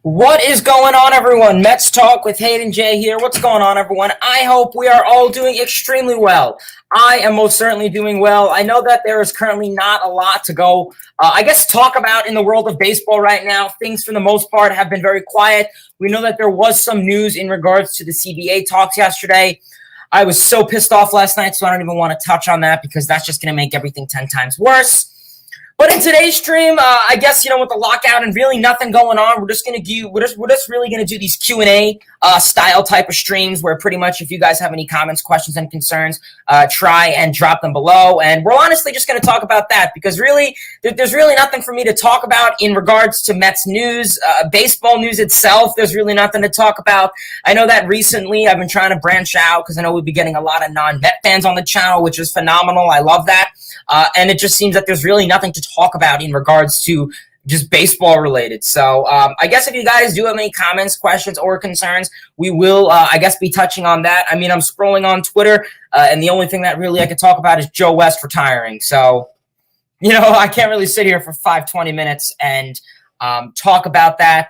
What is going on, everyone? Mets Talk with Hayden J here. What's going on, everyone? I hope we are all doing extremely well. I am most certainly doing well. I know that there is currently not a lot to go, talk about in the world of baseball right now. Things, for the most part, have been very quiet. We know that there was some news in regards to the CBA talks yesterday. I was so pissed off last night, so I don't even want to touch on that because that's just going to make everything 10 times worse. But in today's stream, I guess, with the lockout and really nothing going on, we're just really gonna do these Q&A style type of streams where pretty much if you guys have any comments, questions, and concerns, try and drop them below. And we're honestly just gonna talk about that because really, there's really nothing for me to talk about in regards to Mets news, baseball news itself. There's really nothing to talk about. I know that recently I've been trying to branch out because I know we've been getting a lot of non-Met fans on the channel, which is phenomenal. I love that. And it just seems that there's really nothing to talk about in regards to just baseball related. So I guess if you guys do have any comments, questions, or concerns, we will, be touching on that. I mean, I'm scrolling on Twitter, and the only thing that really I could talk about is Joe West retiring. So, I can't really sit here for 20 minutes and talk about that.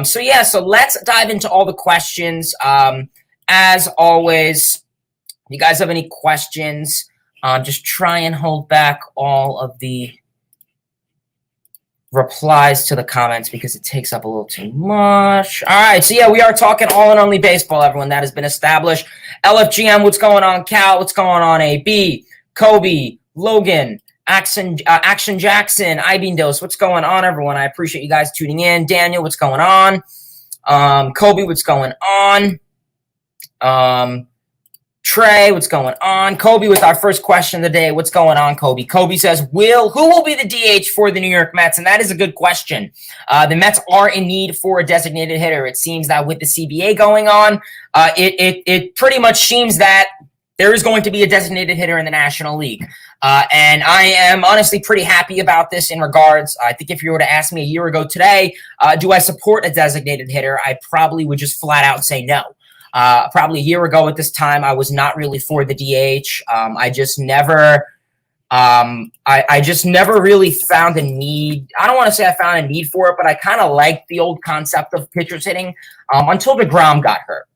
So let's dive into all the questions. As always, if you guys have any questions, just try and hold back all of the replies to the comments because it takes up a little too much. All right, so we are talking all and only baseball, everyone. That has been established. LFGM, what's going on? Cal, what's going on? AB, Kobe, Logan, Action Jackson, Ibindos, what's going on, everyone? I appreciate you guys tuning in. Daniel, what's going on? Kobe, what's going on? Trey, what's going on? Kobe with our first question of the day. What's going on, Kobe? Kobe says, who will be the DH for the New York Mets? And that is a good question. The Mets are in need for a designated hitter. It seems that with the CBA going on, it pretty much seems that there is going to be a designated hitter in the National League. And I am honestly pretty happy about this in regards. I think if you were to ask me a year ago today, do I support a designated hitter? I probably would just flat out say no. Probably a year ago at this time, I was not really for the DH. I just never really found a need. I don't want to say I found a need for it, but I kind of liked the old concept of pitchers hitting until DeGrom got hurt.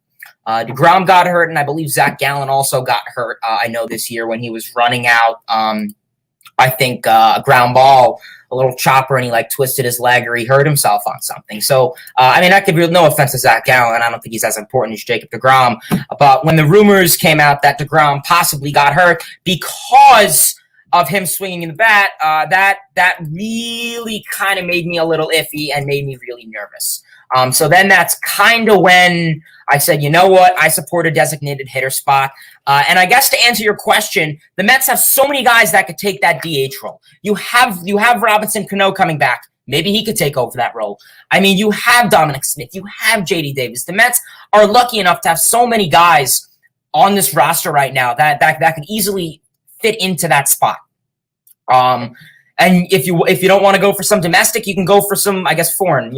DeGrom got hurt, and I believe Zach Gallen also got hurt. I know this year when he was running out, a ground ball, a little chopper, and he twisted his leg or he hurt himself on something. So, I could be no offense to Zach Gallen. I don't think he's as important as Jacob DeGrom. But when the rumors came out that DeGrom possibly got hurt because of him swinging in the bat, that really kind of made me a little iffy and made me really nervous. So then that's kind of when I said, you know what, I support a designated hitter spot. And I guess to answer your question, the Mets have so many guys that could take that DH role. You have Robinson Cano coming back. Maybe he could take over that role. I mean, you have Dominic Smith. You have J.D. Davis. The Mets are lucky enough to have so many guys on this roster right now that could easily fit into that spot. And if you don't want to go for some domestic, you can go for some, foreign,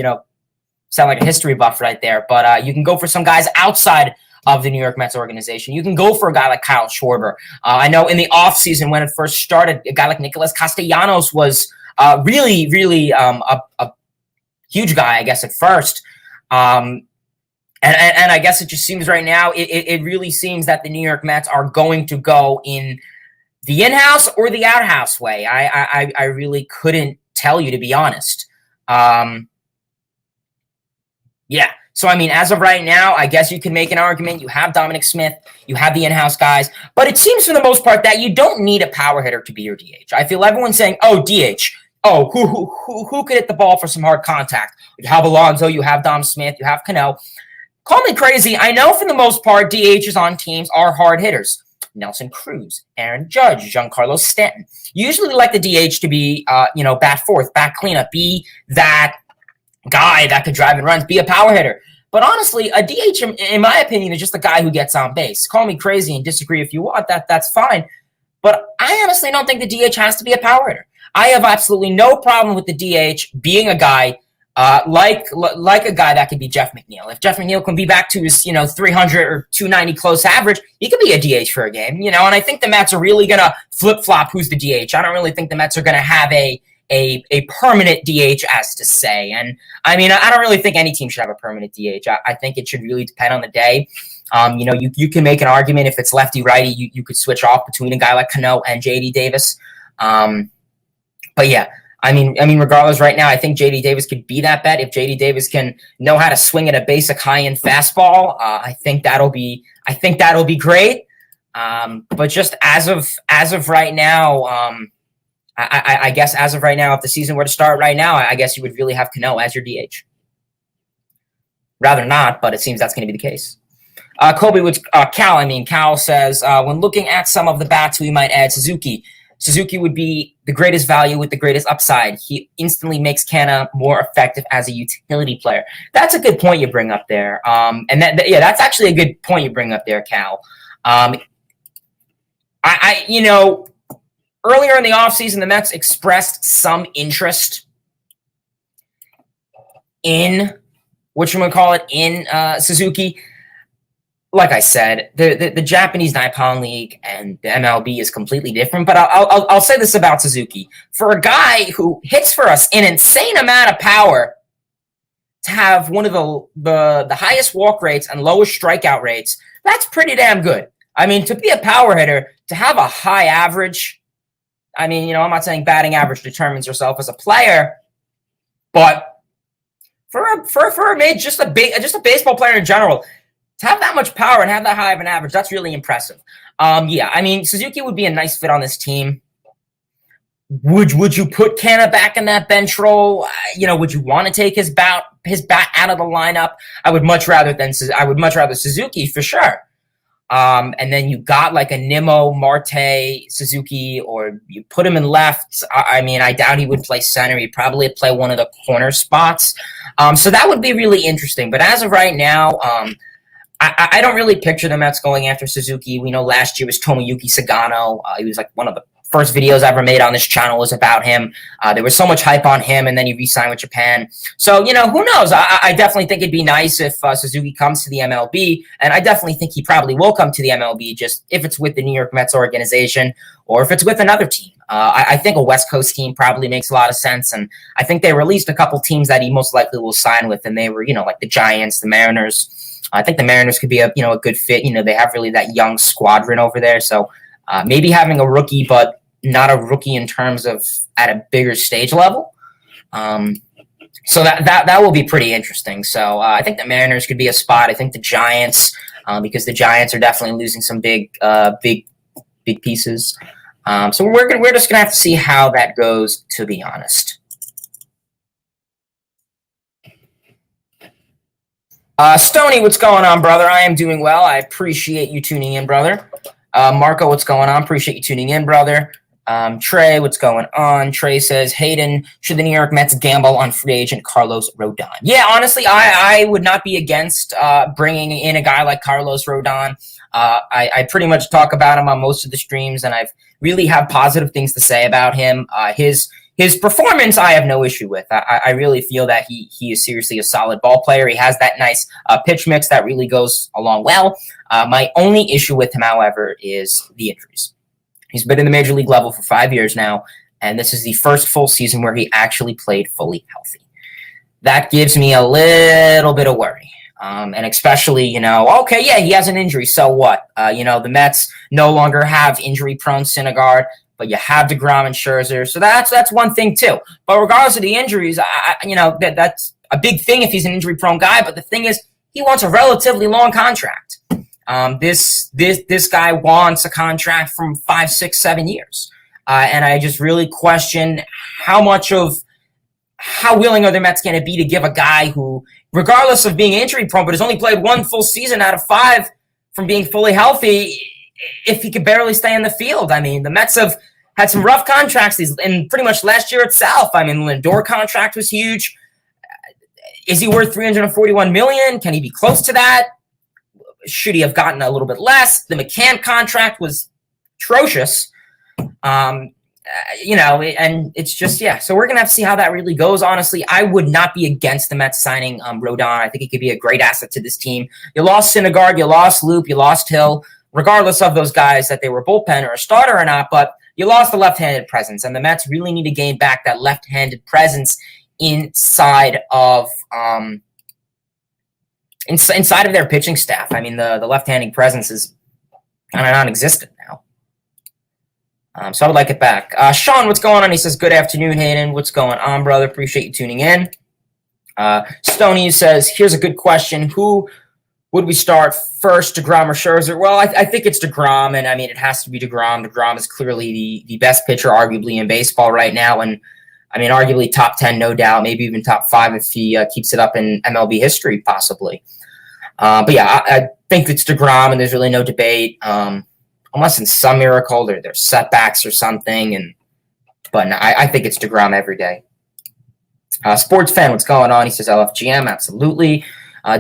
sound like a history buff right there, but you can go for some guys outside of the New York Mets organization. You can go for a guy like Kyle Schwarber. I know in the offseason when it first started, a guy like Nicholas Castellanos was really, really a huge guy, I guess, at first. And I guess it just seems right now, it really seems that the New York Mets are going to go in the in-house or the out-house way. I really couldn't tell you, to be honest. Yeah. So, as of right now, I guess you can make an argument. You have Dominic Smith. You have the in-house guys. But it seems for the most part that you don't need a power hitter to be your DH. I feel everyone's saying, oh, DH. Oh, who could hit the ball for some hard contact? You have Alonso. You have Dom Smith. You have Cano. Call me crazy. I know for the most part, DHs on teams are hard hitters. Nelson Cruz, Aaron Judge, Giancarlo Stanton. Usually like the DH to be, bat fourth, bat cleanup, be that guy that could drive and runs, be a power hitter. But honestly, a DH, in my opinion, is just a guy who gets on base. Call me crazy and disagree if you want. That's fine. But I honestly don't think the DH has to be a power hitter. I have absolutely no problem with the DH being a guy like a guy that could be Jeff McNeil. If Jeff McNeil can be back to his 300 or 290 close average, he could be a DH for a game. And I think the Mets are really going to flip-flop who's the DH. I don't really think the Mets are going to have a a permanent DH, as to say. And I mean, I don't really think any team should have a permanent DH. I think it should really depend on the day. You can make an argument if it's lefty righty, you could switch off between a guy like Cano and JD Davis. But yeah, I mean, regardless, right now, I think JD Davis could be that bet. If JD Davis can know how to swing at a basic high-end fastball, I think that'll be great. But just as of right now, I guess as of right now, if the season were to start right now, I guess you would really have Cano as your DH. Rather not, but it seems that's going to be the case. Cal says, when looking at some of the bats, we might add Suzuki. Suzuki would be the greatest value with the greatest upside. He instantly makes Canna more effective as a utility player. That's a good point you bring up there. That's actually a good point you bring up there, Cal. Earlier in the offseason, the Mets expressed some interest in Suzuki. Like I said, the Japanese Nippon League and the MLB is completely different. But I'll say this about Suzuki: for a guy who hits for us an insane amount of power, to have one of the highest walk rates and lowest strikeout rates, that's pretty damn good. I mean, to be a power hitter, to have a high average. I mean, I'm not saying batting average determines yourself as a player, but for just a baseball player in general, to have that much power and have that high of an average, that's really impressive. I mean, Suzuki would be a nice fit on this team. Would you put Canna back in that bench role? Would you want to take his bat out of the lineup? I would much rather Suzuki for sure. And then you got like a Nemo, Marte, Suzuki, or you put him in left. I mean, I doubt he would play center. He'd probably play one of the corner spots. So that would be really interesting. But as of right now, I don't really picture the Mets going after Suzuki. We know last year was Tomoyuki Sagano. He was like one of the first videos I ever made on this channel was about him. There was so much hype on him, and then he re-signed with Japan. So, who knows? I definitely think it'd be nice if Suzuki comes to the MLB, and I definitely think he probably will come to the MLB, just if it's with the New York Mets organization or if it's with another team. I think a West Coast team probably makes a lot of sense, and I think they released a couple teams that he most likely will sign with, and they were, like the Giants, the Mariners. I think the Mariners could be a good fit. They have really that young squadron over there. So maybe having a rookie, but not a rookie in terms of at a bigger stage level. So that will be pretty interesting. So I think the Mariners could be a spot. I think the Giants, because the Giants are definitely losing some big pieces. So we're just gonna have to see how that goes, to be honest. Stoney, what's going on, brother? I am doing well. I appreciate you tuning in, brother. Marco, what's going on? Appreciate you tuning in, brother. Trey, what's going on? Trey says, Hayden, should the New York Mets gamble on free agent Carlos Rodin? Yeah, honestly, I would not be against bringing in a guy like Carlos Rodin. I pretty much talk about him on most of the streams, and I've really have positive things to say about him. His performance, I have no issue with. I really feel that he is seriously a solid ball player. He has that nice pitch mix that really goes along well. My only issue with him, however, is the injuries. He's been in the major league level for 5 years now, and this is the first full season where he actually played fully healthy. That gives me a little bit of worry. And especially, he has an injury, so what? The Mets no longer have injury-prone Syndergaard, but you have DeGrom and Scherzer, so that's one thing too. But regardless of the injuries, that's a big thing if he's an injury-prone guy. But the thing is, he wants a relatively long contract. This guy wants a contract from 5, 6, 7 years, and I just really question how willing are the Mets going to be to give a guy who, regardless of being injury-prone, but has only played one full season out of 5 from being fully healthy, if he could barely stay in the field. I mean, the Mets have had some rough contracts in pretty much last year itself. I mean, Lindor contract was huge. Is he worth $341 million? Can he be close to that? Should he have gotten a little bit less? The McCann contract was atrocious. And it's just, so we're going to have to see how that really goes. Honestly, I would not be against the Mets signing Rodin. I think he could be a great asset to this team. You lost Syndergaard, you lost Loop, you lost Hill. Regardless of those guys that they were bullpen or a starter or not, but you lost the left-handed presence, and the Mets really need to gain back that left-handed presence inside of their pitching staff. I mean, the left-handed presence is kind of non-existent now. So I would like it back. Sean, what's going on? He says, good afternoon, Hayden. What's going on, brother? Appreciate you tuning in. Stoney says, here's a good question. Who would we start first, DeGrom or Scherzer? Well, I think it's DeGrom, and I mean, it has to be DeGrom. DeGrom is clearly the best pitcher, arguably, in baseball right now, and I mean, arguably top 10, no doubt, maybe even top 5 if he keeps it up in MLB history, possibly. But yeah, I think it's DeGrom, and there's really no debate, unless in some miracle there's setbacks or something. But no, I think it's DeGrom every day. Sports fan, what's going on? He says LFGM, absolutely.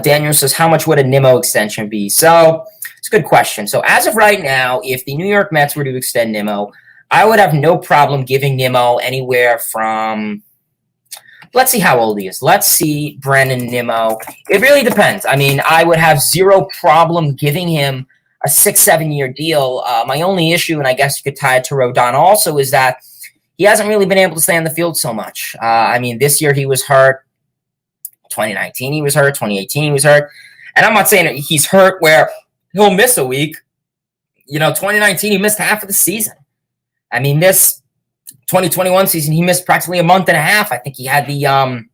Daniel says, how much would a Nemo extension be? So it's a good question. So as of right now, if the New York Mets were to extend Nemo, I would have no problem giving Nemo anywhere from, let's see how old he is. Let's see Brandon Nemo. It really depends. I mean, I would have zero problem giving him a 6-7 year deal. My only issue, and I guess you could tie it to Rodin also, is that he hasn't really been able to stay on the field so much. I mean, this year he was hurt. 2019 he was hurt. 2018 he was hurt. And I'm not saying that he's hurt where he'll miss a week. 2019 he missed half of the season. I mean, this 2021 season he missed practically a month and a half. I think he had the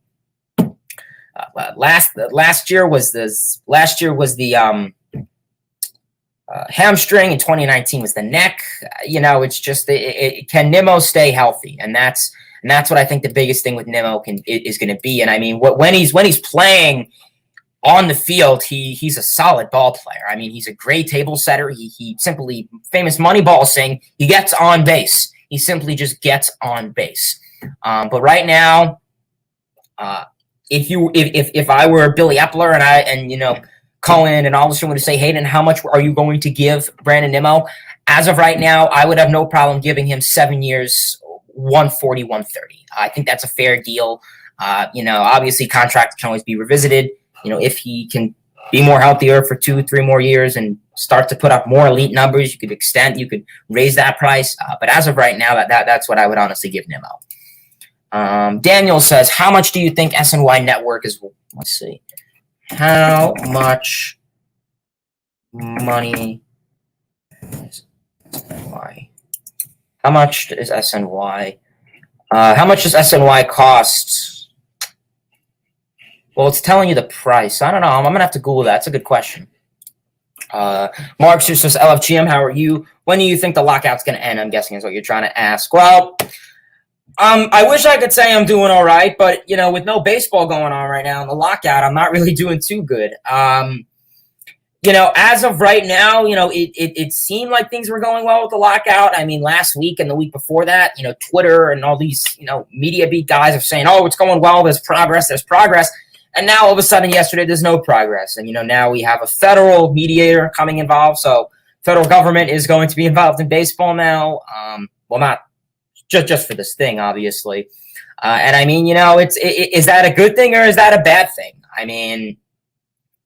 last year was the hamstring, and 2019 was the neck. It's just can Nemo stay healthy, and that's what I think the biggest thing with Nemo is going to be. And I mean, when he's playing on the field, he's a solid ball player. I mean, he's a great table setter. He simply, famous Moneyball saying, he gets on base. He simply just gets on base. But right now, if I were Billy Epler and Cohen and all this, would say, Hayden, how much are you going to give Brandon Nemo? As of right now, I would have no problem giving him 7 years, 140, 130. I think that's a fair deal. Obviously contracts can always be revisited. If he can be more healthier for 2-3 more years and start to put up more elite numbers, you could raise that price. But as of right now, that's what I would honestly give Nemo. Daniel says, how much do you think SNY Network is? Let's see. How much money is SNY? How much is SNY? How much does SNY cost? Well, it's telling you the price. I don't know. I'm going to have to Google that. That's a good question. Mark says, LFGM, how are you? When do you think the lockout's going to end? I'm guessing is what you're trying to ask. Well, I wish I could say I'm doing all right, but, with no baseball going on right now in the lockout, I'm not really doing too good. As of right now, it seemed like things were going well with the lockout. I mean, last week and the week before that, Twitter and all these, media beat guys are saying, oh, it's going well, there's progress. And now all of a sudden yesterday, there's no progress. And, now we have a federal mediator coming involved. So federal government is going to be involved in baseball now. Well, not just for this thing, obviously. And I mean, is that a good thing or is that a bad thing? I mean,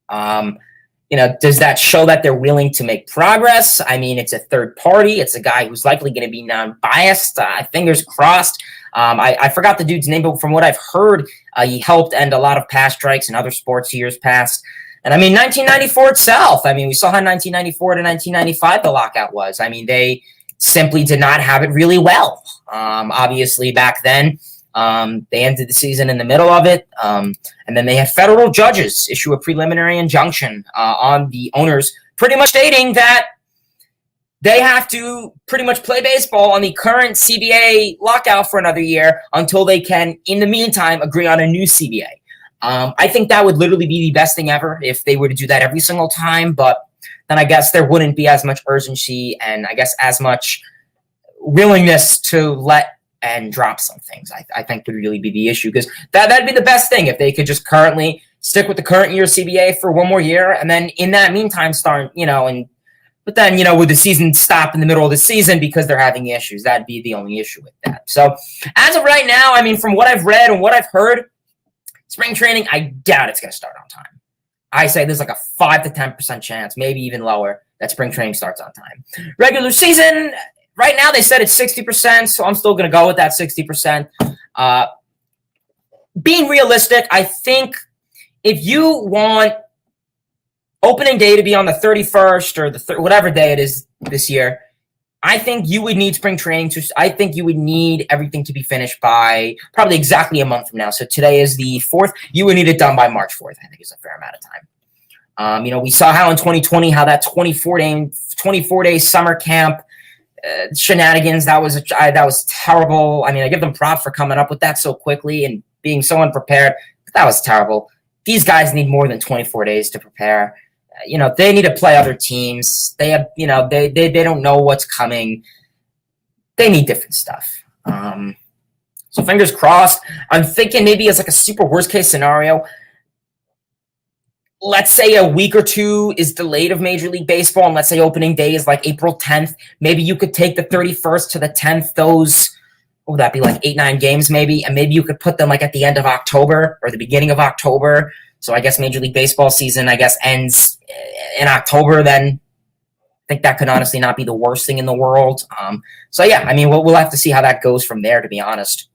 does that show that they're willing to make progress? I mean, it's a third party. It's a guy who's likely going to be non-biased. Fingers crossed. I forgot the dude's name, but from what I've heard, he helped end a lot of pass strikes in other sports years past. And I mean, 1994 itself, I mean, we saw how 1994 to 1995 the lockout was. I mean, they simply did not have it really well. Obviously, back then, they ended the season in the middle of it. And then they had federal judges issue a preliminary injunction on the owners, pretty much stating that they have to pretty much play baseball on the current CBA lockout for another year until they can, in the meantime, agree on a new CBA. I think that would literally be the best thing ever if they were to do that every single time. But then I guess there wouldn't be as much urgency and I guess as much willingness to let and drop some things. I think would really be the issue, because that'd be the best thing if they could just currently stick with the current year CBA for one more year, and then in that meantime start, but then, would the season stop in the middle of the season because they're having issues? That'd be the only issue with that. So as of right now, I mean, from what I've read and what I've heard, spring training, I doubt it's going to start on time. I say there's like a 5 to 10% chance, maybe even lower, that spring training starts on time. Regular season, right now they said it's 60%, so I'm still going to go with that 60%. Being realistic, I think if you want opening day to be on the 31st or the whatever day it is this year, I think you would need spring training I think you would need everything to be finished by probably exactly a month from now. So today is the 4th. You would need it done by March 4th. I think is a fair amount of time. We saw how in 2020, how that 24-day summer camp shenanigans, that was terrible. I mean, I give them props for coming up with that so quickly and being so unprepared, but that was terrible. These guys need more than 24 days to prepare. They need to play other teams. They have, they don't know what's coming. They need different stuff. So fingers crossed. I'm thinking maybe it's like a super worst case scenario. Let's say a week or two is delayed of Major League Baseball, and let's say opening day is like April 10th. Maybe you could take the 31st to the 10th. Those, what would that be, like 8-9 games maybe? And maybe you could put them like at the end of October or the beginning of October. So I guess Major League Baseball season, ends in October. Then I think that could honestly not be the worst thing in the world. So yeah, I mean, we'll have to see how that goes from there, to be honest.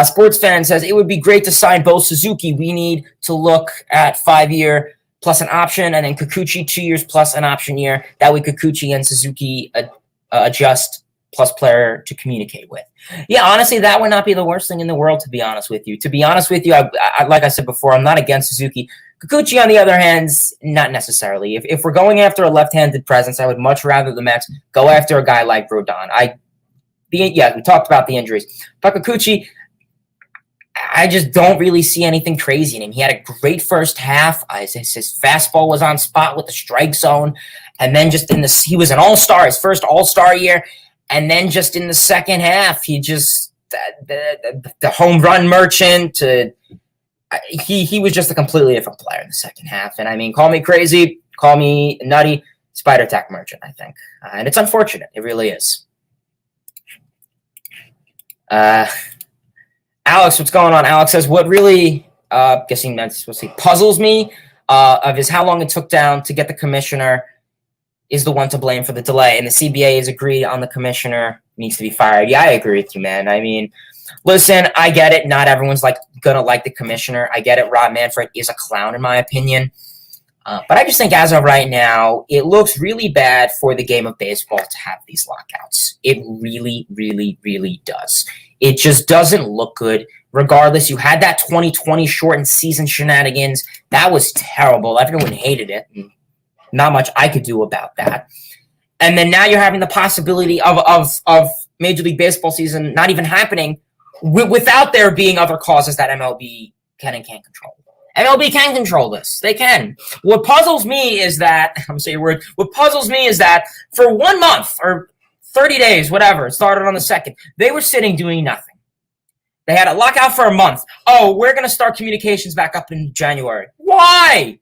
Sports fan says, it would be great to sign both Suzuki. We need to look at 5-year plus an option, and then Kikuchi 2 years plus an option year. That way Kikuchi and Suzuki adjust plus player to communicate with. Yeah, honestly, that would not be the worst thing in the world, to be honest with you. To be honest with you, I like I said before, I'm not against Suzuki. Kikuchi, on the other hand, not necessarily. If we're going after a left-handed presence, I would much rather the Mets go after a guy like Rodin. We talked about the injuries. But Kikuchi, I just don't really see anything crazy in him. He had a great first half. His fastball was on spot with the strike zone. And then he was an all-star, his first all-star year. And then just in the second half, he just, the home run merchant, he was just a completely different player in the second half. And I mean, call me crazy, call me nutty, spider attack merchant, I think. And it's unfortunate. It really is. Alex, what's going on? Alex says, what really, guessing that's supposed to say, puzzles me is how long it took down to get the commissioner is the one to blame for the delay. And the CBA has agreed on the commissioner needs to be fired. Yeah, I agree with you, man. I mean, listen, I get it. Not everyone's gonna like the commissioner. I get it. Rob Manfred is a clown, in my opinion. But I just think as of right now, it looks really bad for the game of baseball to have these lockouts. It really, really, really does. It just doesn't look good. Regardless, you had that 2020 shortened season shenanigans. That was terrible. Everyone hated it. Not much I could do about that. And then now you're having the possibility of Major League Baseball season not even happening without there being other causes that MLB can and can't control. MLB can control this. They can. What puzzles me is that, I'm going to say a word, what puzzles me is that for 1 month or 30 days, whatever, it started on the 2nd, they were sitting doing nothing. They had a lockout for a month. Oh, we're going to start communications back up in January. Why?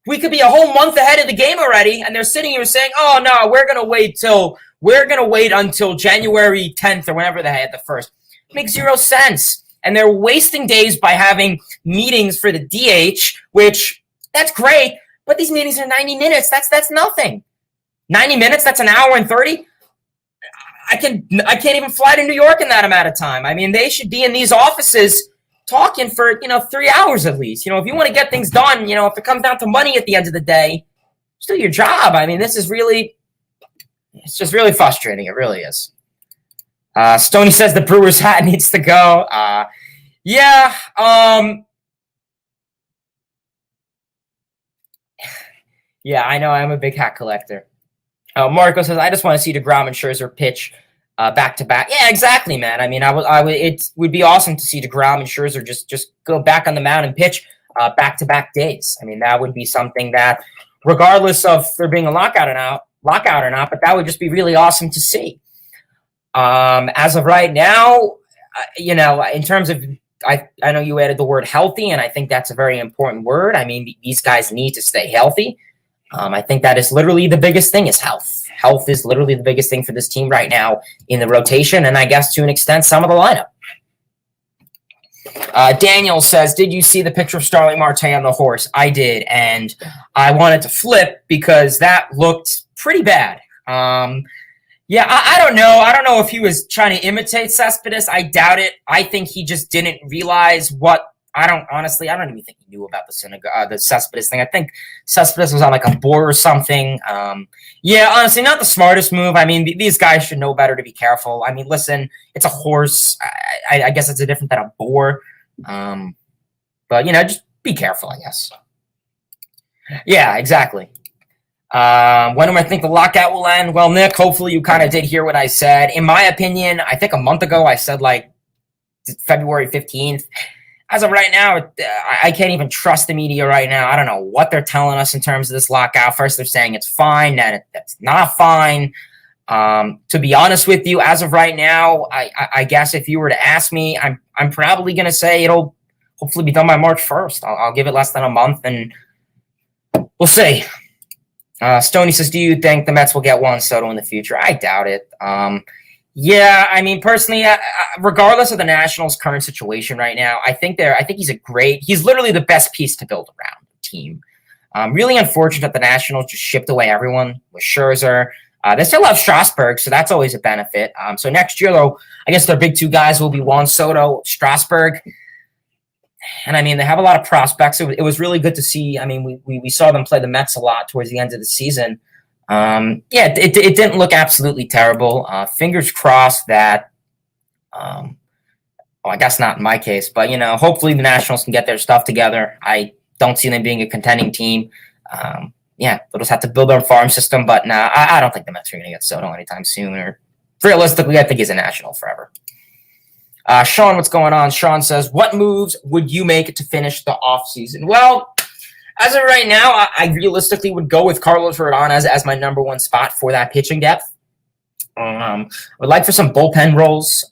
We could be a whole month ahead of the game already, and they're sitting here saying, oh, no, we're going to wait until January 10th or whenever they had the 1st. It makes zero sense. And they're wasting days by having meetings for the DH, which, that's great, but these meetings are 90 minutes. That's nothing. 90 minutes, that's an hour and 30. I can't even fly to New York in that amount of time. I mean, they should be in these offices talking for, 3 hours at least. If you want to get things done, if it comes down to money at the end of the day, just do your job. I mean, it's just really frustrating. It really is. Stoney says the Brewers hat needs to go. Yeah. Yeah, I know. I'm a big hat collector. Marco says, I just want to see DeGrom and Scherzer pitch back to back. Yeah, exactly, man. I mean, it would be awesome to see DeGrom and Scherzer just go back on the mound and pitch back to back days. I mean, that would be something that, regardless of there being a lockout or not, but that would just be really awesome to see. As of right now, in terms of, I know you added the word healthy, and I think that's a very important word. I mean, these guys need to stay healthy. I think that is literally the biggest thing is health. Health is literally the biggest thing for this team right now in the rotation, and I guess to an extent, some of the lineup. Daniel says, did you see the picture of Starling Marte on the horse? I did, and I wanted to flip because that looked pretty bad. Yeah, I don't know. I don't know if he was trying to imitate Cespedes. I doubt it. I think he just didn't realize what. I don't even think he knew about the Cespedes thing. I think Cespedes was on like a board or something. Yeah, honestly, not the smartest move. I mean, these guys should know better to be careful. I mean, listen, it's a horse. I guess it's a different than a boar. But just be careful, I guess. Yeah, exactly. When do I think the lockout will end? Well, Nick, hopefully you kind of did hear what I said. In my opinion, I think a month ago I said like February 15th. As of right now, I can't even trust the media right now. I don't know what they're telling us in terms of this lockout. First, they're saying it's fine, then it's not fine. To be honest with you, as of right now, I guess if you were to ask me, I'm probably going to say it'll hopefully be done by March 1st. I'll give it less than a month, and we'll see. Stoney says, do you think the Mets will get Juan Soto in the future? I doubt it. Yeah, I mean, personally, regardless of the Nationals' current situation right now, I think he's literally the best piece to build around the team. Really unfortunate that the Nationals just shipped away everyone with Scherzer. They still have Strasburg, so that's always a benefit. So next year, though, I guess their big two guys will be Juan Soto, Strasburg. And I mean, they have a lot of prospects. It was really good to see. I mean, we saw them play the Mets a lot towards the end of the season. Yeah, it didn't look absolutely terrible. Fingers crossed that, well, I guess not in my case, but, hopefully the Nationals can get their stuff together. I don't see them being a contending team. Yeah, they'll just have to build their farm system, but nah, I don't think the Mets are going to get Soto anytime soon. Or realistically, I think he's a National forever. Sean, what's going on? Sean says, what moves would you make to finish the offseason? Well, as of right now, I realistically would go with Carlos Rodin as my number one spot for that pitching depth. I would like for some bullpen roles.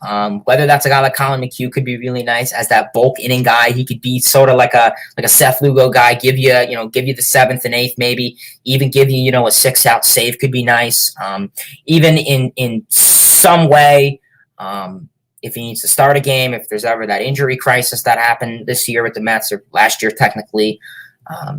Whether that's a guy like Colin McHugh could be really nice as that bulk inning guy. He could be sort of like a Seth Lugo guy, give you the seventh and eighth, maybe even give you, a 6-out save could be nice. Even in some way, if he needs to start a game, if there's ever that injury crisis that happened this year with the Mets or last year technically,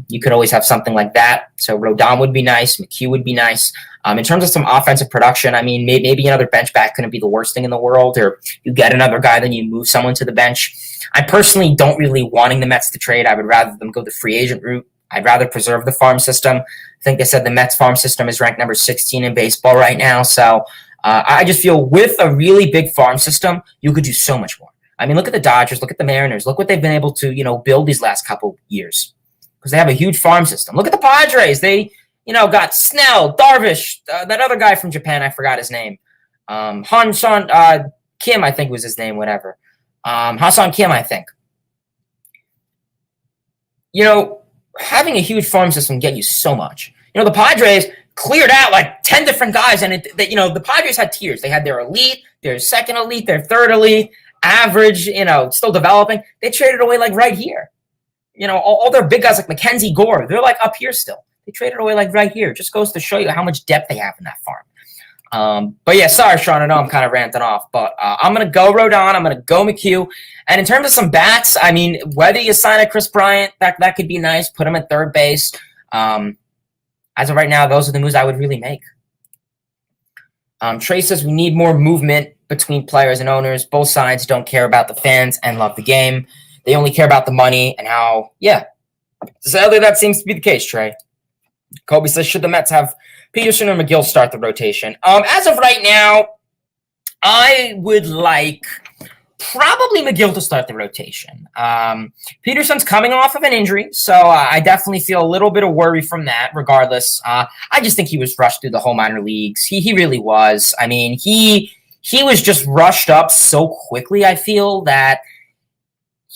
you could always have something like that. So Rodin would be nice. McHugh would be nice. In terms of some offensive production, I mean, maybe another bench bat couldn't be the worst thing in the world, or you get another guy, then you move someone to the bench. I personally don't really wanting the Mets to trade. I would rather them go the free agent route. I'd rather preserve the farm system. I think they said the Mets farm system is ranked number 16 in baseball right now. So I just feel with a really big farm system, you could do so much more. I mean, look at the Dodgers, look at the Mariners, look what they've been able to, build these last couple years. Because they have a huge farm system. Look at the Padres. They, got Snell, Darvish, that other guy from Japan. I forgot his name. Han-Sean Kim, I think was his name, whatever. Ha-Seong Kim, I think. Having a huge farm system get you so much. The Padres cleared out like 10 different guys. And, the Padres had tiers. They had their elite, their second elite, their third elite, average, still developing. They traded away like right here. All their big guys like Mackenzie Gore, they're like up here still. They traded away like right here. Just goes to show you how much depth they have in that farm. But yeah, sorry, Sean. I know I'm kind of ranting off, but I'm going to go Rodin. I'm going to go McHugh. And in terms of some bats, I mean, whether you sign a Chris Bryant, that could be nice. Put him at third base. As of right now, those are the moves I would really make. Trey says we need more movement between players and owners. Both sides don't care about the fans and love the game. They only care about the money and how, yeah. Sadly, that seems to be the case, Trey. Kobe says, should the Mets have Peterson or Mcgill start the rotation? As of right now, I would like probably Mcgill to start the rotation. Peterson's coming off of an injury, so I definitely feel a little bit of worry from that regardless. I just think he was rushed through the whole minor leagues. He really was. I mean, he was just rushed up so quickly, I feel, that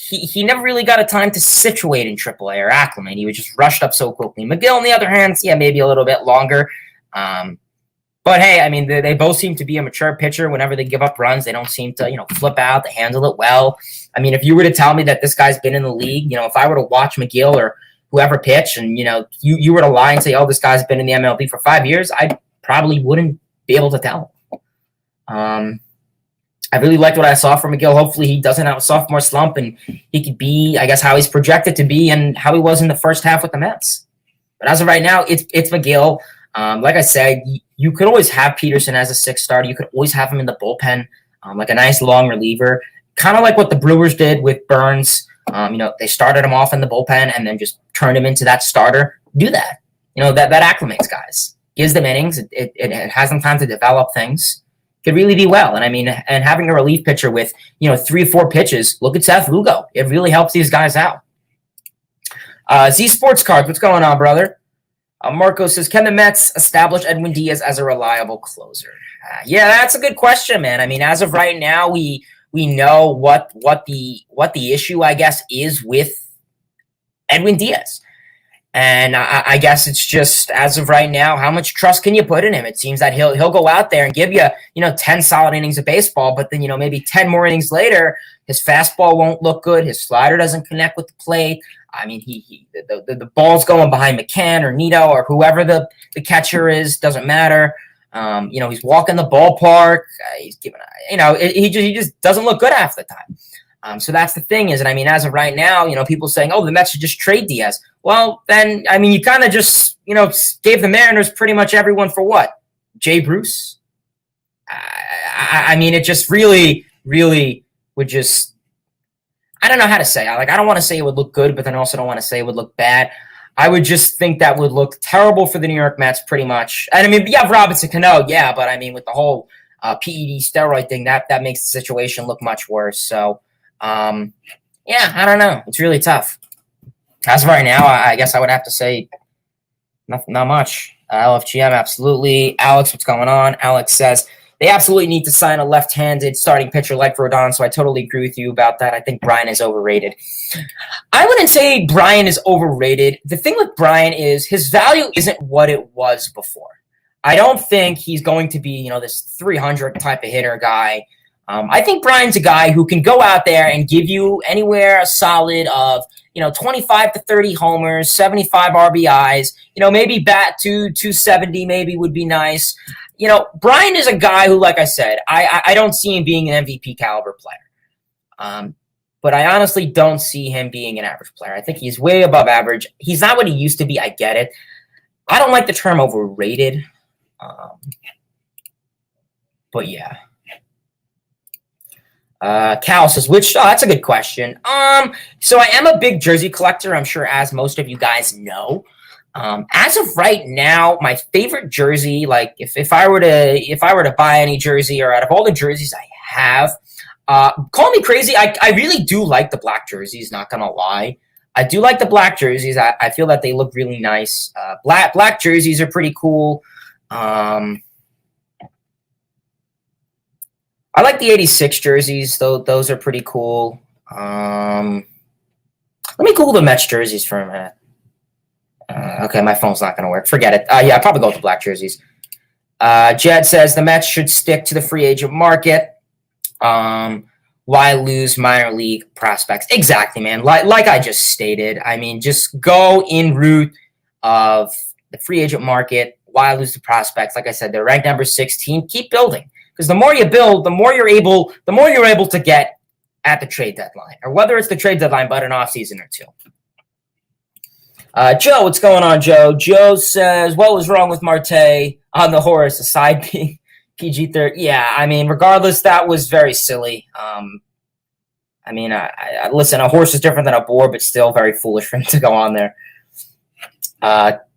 he never really got a time to situate in AAA or acclimate. He was just rushed up so quickly. Mcgill, on the other hand, yeah, maybe a little bit longer. But hey, I mean, they both seem to be a mature pitcher. Whenever they give up runs, they don't seem to, flip out. They handle it well. I mean, if you were to tell me that this guy's been in the league, if I were to watch Mcgill or whoever pitch and, you were to lie and say, oh, this guy's been in the MLB for 5 years, I probably wouldn't be able to tell. I really liked what I saw from Mcgill. Hopefully he doesn't have a sophomore slump and he could be, I guess, how he's projected to be and how he was in the first half with the Mets. But as of right now, it's Mcgill. Like I said, you could always have Peterson as a 6th starter. You could always have him in the bullpen, like a nice long reliever, kind of like what the Brewers did with Burns. They started him off in the bullpen and then just turned him into that starter. Do that. That acclimates guys, gives them innings. It has them time to develop things. Could really be well. And having a relief pitcher with, 3 or 4 pitches, look at Seth Lugo. It really helps these guys out. Z Sports Cards, what's going on, brother? Marco says, can the Mets establish Edwin Diaz as a reliable closer? Yeah, that's a good question, man. As of right now, we know what the issue, I guess, is with Edwin Diaz. And I guess it's just, as of right now, how much trust can you put in him? It seems that he'll go out there and give you, 10 solid innings of baseball, but then, maybe 10 more innings later, his fastball won't look good. His slider doesn't connect with the plate. The ball's going behind McCann or Nito or whoever the catcher is, doesn't matter. He's walking the ballpark. He's giving, he just doesn't look good half the time. So that's the thing is, as of right now, people saying, oh, the Mets should just trade Diaz. Well, then, you kind of just, gave the Mariners pretty much everyone for what? Jay Bruce? It just really, really would just, I don't know how to say. I don't want to say it would look good, but then I also don't want to say it would look bad. I would just think that would look terrible for the New York Mets pretty much. And you have Robinson Cano, yeah, but with the whole PED steroid thing, that makes the situation look much worse. So, I don't know. It's really tough. As of right now, I guess I would have to say not much. LFGM, absolutely. Alex, what's going on? Alex says, they absolutely need to sign a left-handed starting pitcher like Rodin, so I totally agree with you about that. I think Brian is overrated. I wouldn't say Brian is overrated. The thing with Brian is his value isn't what it was before. I don't think he's going to be, this 300 type of hitter guy. I think Brian's a guy who can go out there and give you anywhere a solid of, 25 to 30 homers, 75 RBIs, maybe bat to 270 maybe would be nice. Brian is a guy who, like I said, I don't see him being an MVP caliber player. But I honestly don't see him being an average player. I think he's way above average. He's not what he used to be. I get it. I don't like the term overrated. But yeah. Cal says, that's a good question. So I am a big jersey collector, I'm sure, as most of you guys know. As of right now, my favorite jersey, like if I were to buy any jersey, or out of all the jerseys I have, call me crazy, I really do like the black jerseys, not gonna lie. I do like the black jerseys. I feel that they look really nice. Black jerseys are pretty cool. I like the 86 jerseys, though. Those are pretty cool. Let me Google the Mets jerseys for a minute. Okay, my phone's not going to work. Forget it. I'll probably go with the black jerseys. Jed says the Mets should stick to the free agent market. Why lose minor league prospects? Exactly, man. Like I just stated. Just go in route of the free agent market. Why lose the prospects? Like I said, they're ranked number 16. Keep building. Because the more you build, the more you're able to get at the trade deadline, or whether it's the trade deadline, but an off season or two. Joe, what's going on, Joe? Joe says, what was wrong with Marte on the horse, aside being PG-13? Yeah, regardless, that was very silly. Listen, a horse is different than a boar, but still very foolish for him to go on there.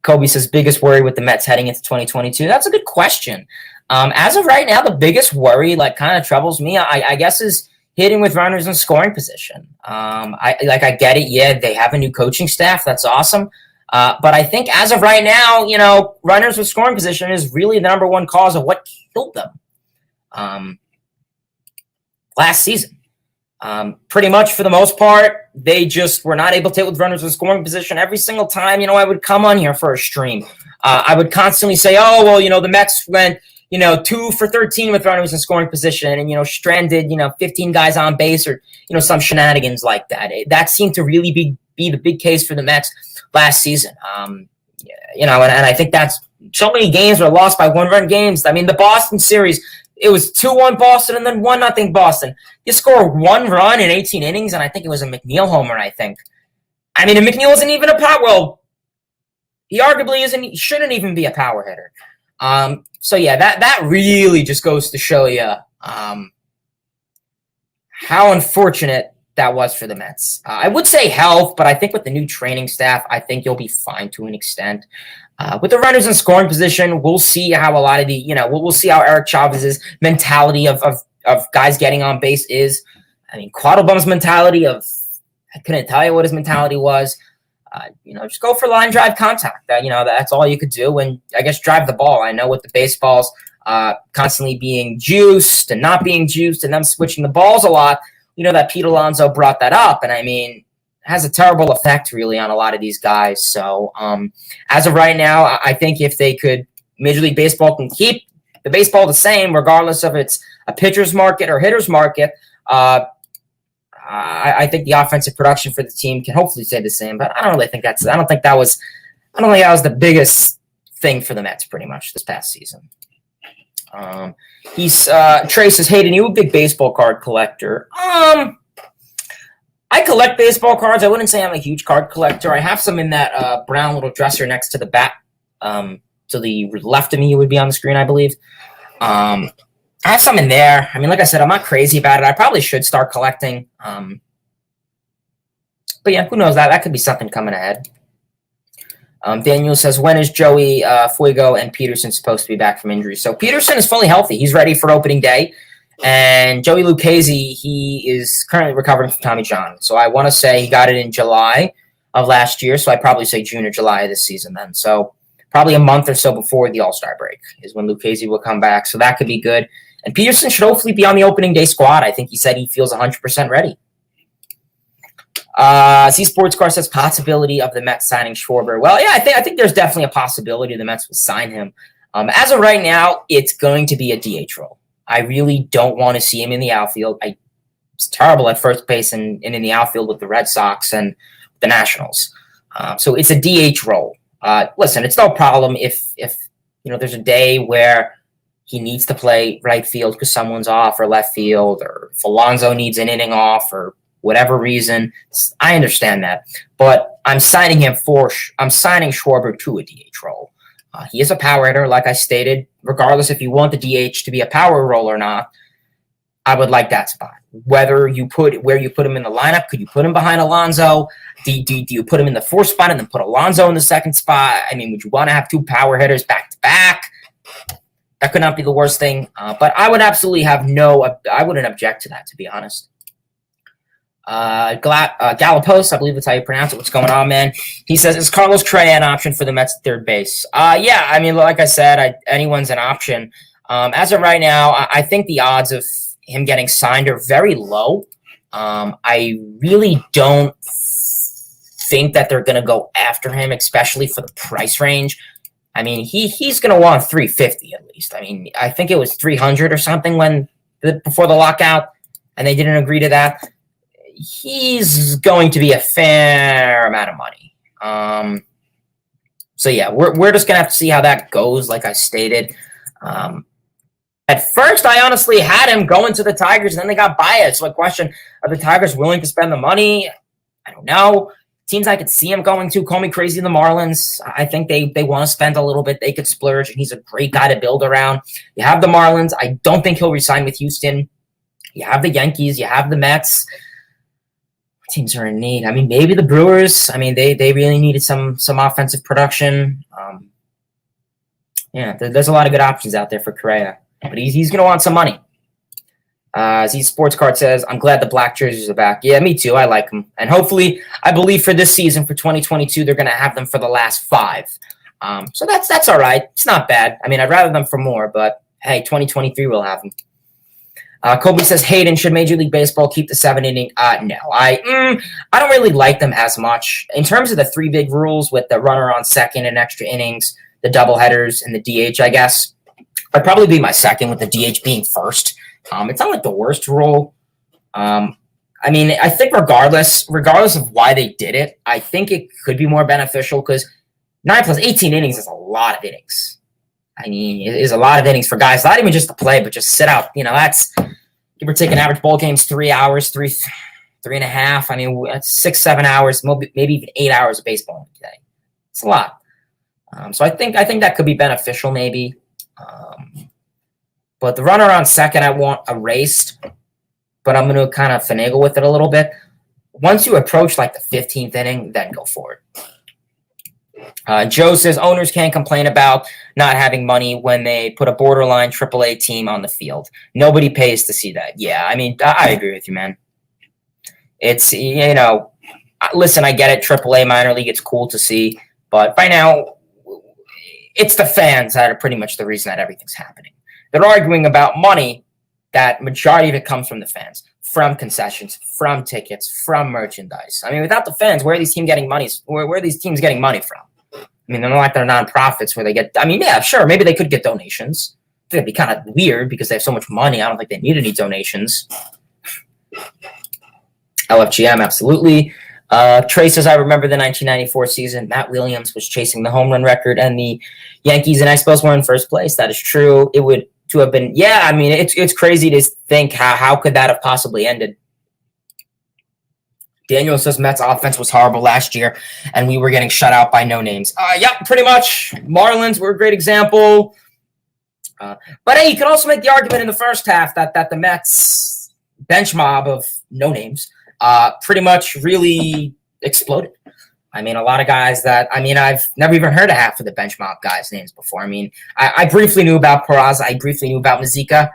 Kobe says, biggest worry with the Mets heading into 2022? That's a good question. As of right now, the biggest worry, kind of troubles me, I guess, is hitting with runners in scoring position. I get it. Yeah, they have a new coaching staff. That's awesome. But I think as of right now, runners with scoring position is really the number one cause of what killed them last season. Pretty much for the most part, they just were not able to hit with runners in scoring position. Every single time, I would come on here for a stream. I would constantly say, the Mets went 2 for 13 with runners in scoring position and, stranded, 15 guys on base or, some shenanigans like that. That seemed to really be the big case for the Mets last season. And I think that's so many games were lost by 1-run games. The Boston series, it was 2-1 Boston and then 1-0 Boston. You score 1 run in 18 innings, and I think it was a McNeil homer, I think. And McNeil wasn't even a pot. Well, He arguably isn't. He shouldn't even be a power hitter. So yeah, that really just goes to show you how unfortunate that was for the Mets. I would say health, but I think with the new training staff, I think you'll be fine to an extent. With the runners in scoring position, we'll see how a lot of we'll see how Eric Chavez's mentality of guys getting on base is. I mean, Quattlebaum's mentality I couldn't tell you what his mentality was. Just go for line drive contact. That's all you could do, and I guess drive the ball. I know with the baseballs constantly being juiced and not being juiced, and them switching the balls a lot. That Pete Alonso brought that up, and I mean, has a terrible effect really on a lot of these guys. So as of right now, I think if they could, Major League Baseball can keep the baseball the same, regardless of it's a pitcher's market or hitter's market. I think the offensive production for the team can hopefully stay the same, but I don't think that was the biggest thing for the Mets pretty much this past season. Trey says, Hayden, you a big baseball card collector? I collect baseball cards. I wouldn't say I'm a huge card collector. I have some in that brown little dresser next to the bat. To the left of me, it would be on the screen, I believe. I have some in there. I mean, like I said, I'm not crazy about it. I probably should start collecting. But yeah, who knows? That could be something coming ahead. Daniel says, when is Joey Fuego and Peterson supposed to be back from injury? So Peterson is fully healthy. He's ready for opening day. And Joey Lucchesi, he is currently recovering from Tommy John. So I want to say he got it in July of last year. So I'd probably say June or July of this season then. So probably a month or so before the All-Star break is when Lucchesi will come back. So that could be good. And Peterson should hopefully be on the opening day squad. I think he said he feels 100% ready. Z Sports Car says possibility of the Mets signing Schwarber. Well, yeah, I think there's definitely a possibility the Mets will sign him. As of right now, it's going to be a DH role. I really don't want to see him in the outfield. It's terrible at first base and in the outfield with the Red Sox and the Nationals. So it's a DH role. Listen, it's no problem if there's a day where he needs to play right field because someone's off, or left field, or if Alonso needs an inning off, or whatever reason. I understand that, but I'm signing Schwarber to a DH role. He is a power hitter, like I stated. Regardless if you want the DH to be a power role or not, I would like that spot. Where you put him in the lineup, could you put him behind Alonso? Do you put him in the fourth spot and then put Alonso in the second spot? I mean, would you want to have two power hitters back to back? That could not be the worst thing. But I would absolutely I wouldn't object to that, to be honest. Galapos, I believe that's how you pronounce it. What's going on, man? He says, is Carlos Crayon an option for the Mets at third base? Yeah, I mean, like I said, anyone's an option. As of right now, I think the odds of him getting signed are very low. I really don't think that they're going to go after him, especially for the price range. I mean, he's going to want $350 at least. I mean, I think it was $300 or something before the lockout, and they didn't agree to that. He's going to be a fair amount of money. So yeah, we're just gonna have to see how that goes. Like I stated, at first I honestly had him going to the Tigers, and then they got Baez. So I question: are the Tigers willing to spend the money? I don't know. Teams I could see him going to, call me crazy, the Marlins. I think they want to spend a little bit. They could splurge, and he's a great guy to build around. You have the Marlins. I don't think he'll resign with Houston. You have the Yankees. You have the Mets. Teams are in need. I mean, maybe the Brewers. I mean, they really needed some offensive production. There's a lot of good options out there for Correa, but he's going to want some money. Z Sports Card says, I'm glad the black jerseys are back. Yeah, me too. I like them. And hopefully, I believe for this season, for 2022, they're going to have them for the last 5. So that's all right. It's not bad. I mean, I'd rather them for more, but hey, 2023 we'll have them. Kobe says, Hayden, should Major League Baseball keep the 7-inning? No, I don't really like them as much. In terms of the 3 big rules with the runner on second and extra innings, the doubleheaders, and the DH, I guess, I'd probably be my second with the DH being first. It's not like the worst rule. I mean, I think regardless of why they did it, I think it could be more beneficial because 9 plus 18 innings is a lot of innings. I mean, it is a lot of innings for guys, not even just to play, but just sit out. That's give or take an average ball game's 3 hours, three and a half. I mean, that's 6-7 hours, maybe even 8 hours of baseball today. It's a lot. So I think that could be beneficial maybe. But the runner on second, I want erased, but I'm going to kind of finagle with it a little bit. Once you approach like the 15th inning, then go for it. Joe says owners can't complain about not having money when they put a borderline AAA team on the field. Nobody pays to see that. Yeah, I mean, I agree with you, man. It's, you know, listen, I get it. AAA minor league, it's cool to see. But by now, it's the fans that are pretty much the reason that everything's happening. They're arguing about money. That majority of it comes from the fans, from concessions, from tickets, from merchandise. I mean, without the fans, where are these teams getting money? Where are these teams getting money from? I mean, they're not like they're nonprofits where they get. I mean, yeah, sure, maybe they could get donations. It'd be kind of weird because they have so much money. I don't think they need any donations. LFGM, absolutely. Trey says, I remember the 1994 season. Matt Williams was chasing the home run record, and the Yankees and Expos were in first place. That is true. It would to have been, yeah. I mean, it's crazy to think how could that have possibly ended. Daniel says Mets offense was horrible last year, and we were getting shut out by no names. Yeah, pretty much. Marlins were a great example. But hey, you could also make the argument in the first half that the Mets bench mob of no names pretty much really exploded. I mean, a lot of guys that, I mean, I've never even heard of half of the bench mob guys' names before. I mean, I briefly knew about Peraza. I briefly knew about Mazika.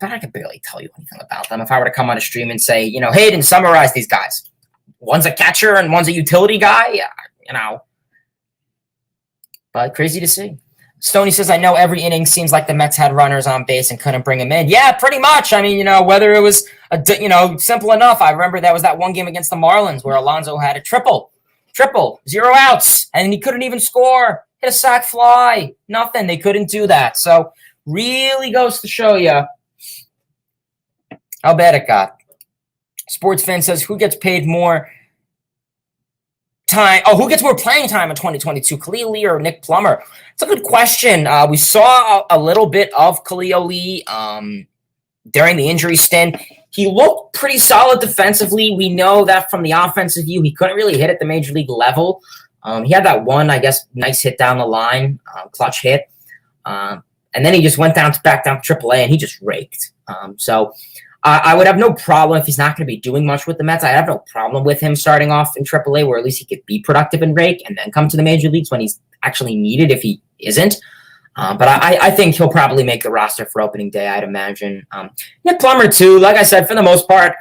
But I could barely tell you anything about them. If I were to come on a stream and say, you know, Hayden, summarize these guys. One's a catcher and one's a utility guy, you know. But crazy to see. Stoney says, I know every inning seems like the Mets had runners on base and couldn't bring them in. Yeah, pretty much. I mean, you know, whether it was, simple enough. I remember there was that one game against the Marlins where Alonso had a triple, 0 outs, and he couldn't even score. Hit a sac fly, nothing. They couldn't do that. So really goes to show you how bad it got. Sports fan says, who gets paid more time? Oh, who gets more playing time in 2022, Khalil Lee or Nick Plummer? It's a good question. We saw a little bit of Khalil Lee during the injury stint. He looked pretty solid defensively. We know that from the offensive view, he couldn't really hit at the major league level. He had that one, I guess, nice hit down the line, clutch hit. And then he just went back down to AAA, and he just raked. So I would have no problem if he's not going to be doing much with the Mets. I have no problem with him starting off in AAA, where at least he could be productive and rake, and then come to the major leagues when he's actually needed if he isn't. But I think he'll probably make the roster for opening day, I'd imagine. Nick Plummer, too. Like I said, for the most part,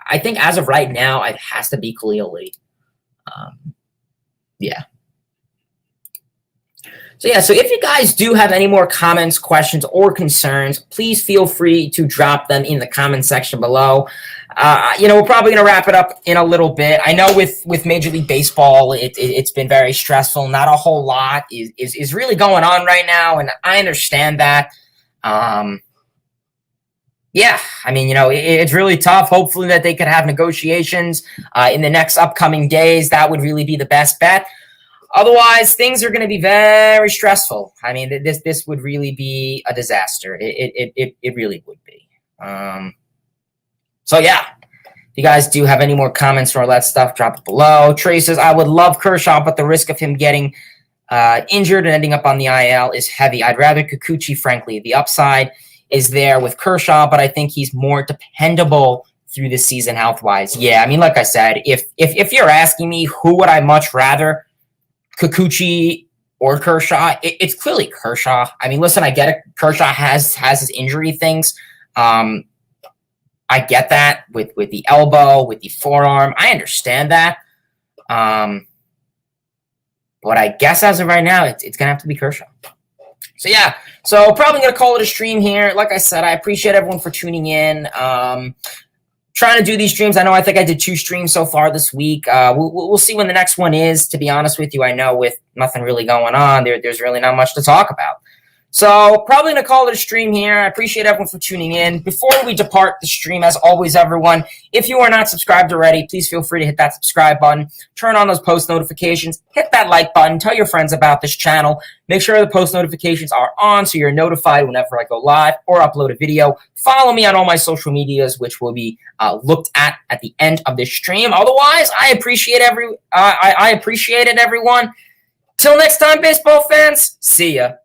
I think as of right now, it has to be Khalil Lee. Yeah. So if you guys do have any more comments, questions, or concerns, please feel free to drop them in the comment section below. We're probably going to wrap it up in a little bit. I know with Major League Baseball, it's been very stressful. Not a whole lot is really going on right now, and I understand that. Yeah, I mean, it's really tough. Hopefully that they could have negotiations in the next upcoming days. That would really be the best bet. Otherwise, things are going to be very stressful. I mean, this would really be a disaster. It really would be. So, yeah, if you guys do have any more comments or all that stuff, drop it below. Trey says, I would love Kershaw, but the risk of him getting injured and ending up on the IL is heavy. I'd rather Kikuchi, frankly. The upside is there with Kershaw, but I think he's more dependable through the season health-wise. Yeah, I mean, like I said, if you're asking me who would I much rather, Kikuchi or Kershaw, it's clearly Kershaw. I mean, listen, I get it. Kershaw has his injury things. I get that with the elbow, with the forearm. I understand that. But I guess as of right now, it's going to have to be Kershaw. So, yeah. So, probably going to call it a stream here. Like I said, I appreciate everyone for tuning in. Trying to do these streams. I think I did 2 streams so far this week. We'll see when the next one is. To be honest with you, I know with nothing really going on, there's really not much to talk about. So probably going to call it a stream here. I appreciate everyone for tuning in. Before we depart the stream, as always, everyone, if you are not subscribed already, please feel free to hit that subscribe button. Turn on those post notifications. Hit that like button. Tell your friends about this channel. Make sure the post notifications are on so you're notified whenever I go live or upload a video. Follow me on all my social medias, which will be looked at the end of this stream. Otherwise, I appreciate it, everyone. Till next time, baseball fans. See ya.